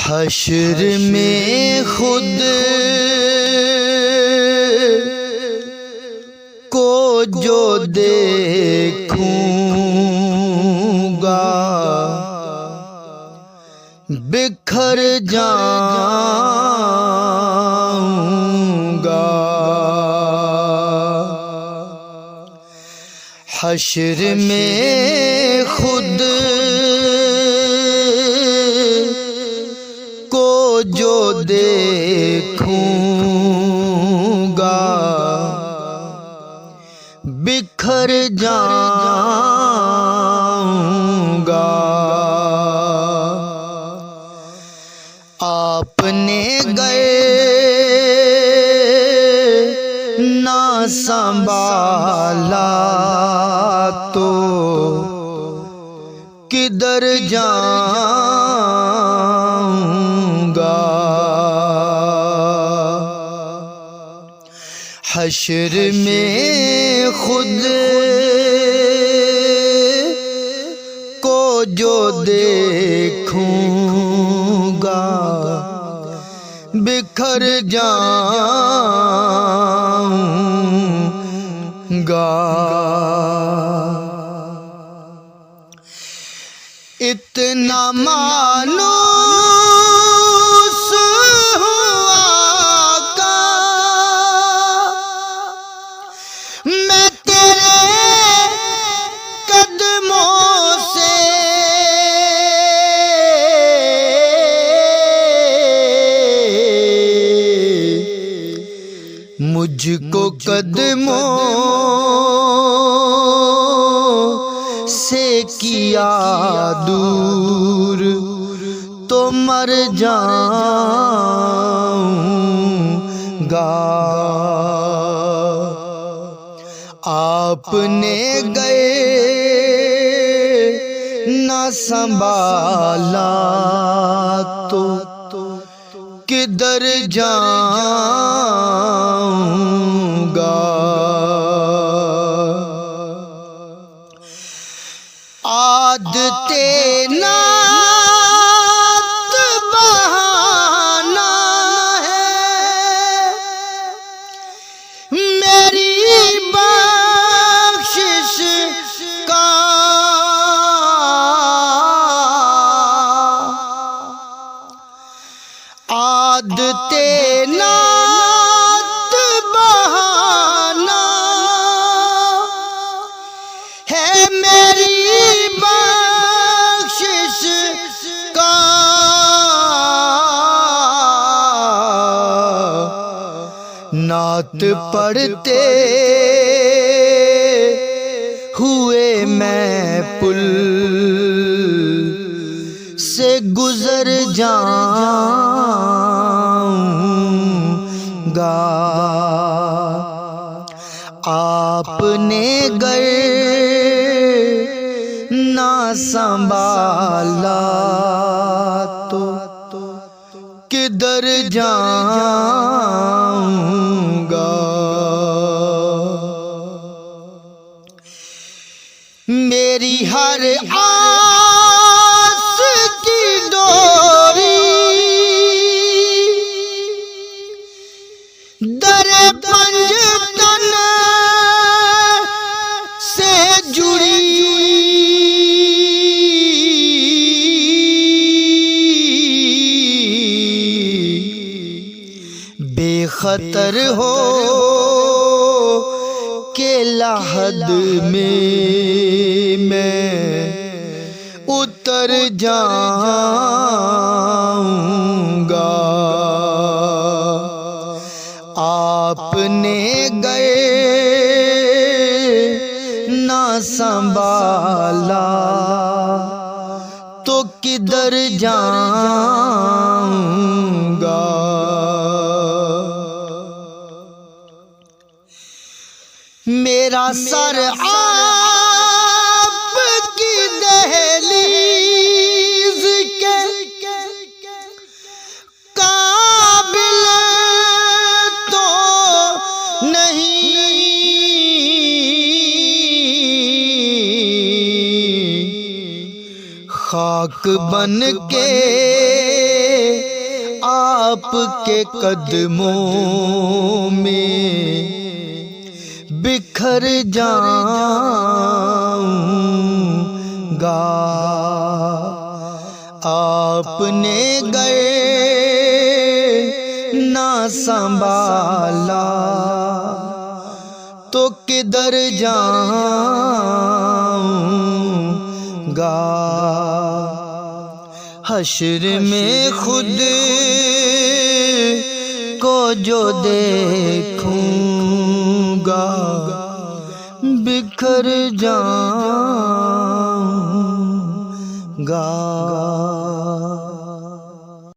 حشر میں خود کو جو دیکھوں گا بکھر جاؤں گا۔ حشر میں خود کو جو دیکھوں گا بکھر جاؤں گا۔ آپ نے گئے نہ سنبھالا تو کدھر جاؤں گا۔ حشر میں خود کو جو دیکھوں گا بکھر جاؤں گا۔ اتنا مانوس ہوا کا میں تیرے قدموں سے، مجھ کو قدموں سے کیا دور تو مر جاؤں گا۔ آپ نے گئے نہ سنبھالا تو کدھر جاؤں گا۔ عادت نعت بہانا ہے میری بخشش کا، عادت نعت بہانا ہے میری بخشش کا۔ نعت پڑھتے ہوئے میں پل سے گزر جاؤں گا۔ آپ نے گئے نہ سنبھالا تو کدھر جاؤں گا۔ میری ہر آس کی ڈوری در پنجتن سے جڑی، بے خطر ہو کے لحد میں میں اتر جاؤں گا۔ آپ نے گئے نہ سنبھالا تو کدھر جاؤں گا۔ میرا سر آپ کی دہلیز کے قابل تو نہیں، خاک بن کے آپ کے قدموں میں بکھر جاؤں گا، آپ نے گر نہ سنبھالا تو کدھر جاؤں گا، حشر میں خود کو جو دیکھوں گا بکھر جاؤں گا۔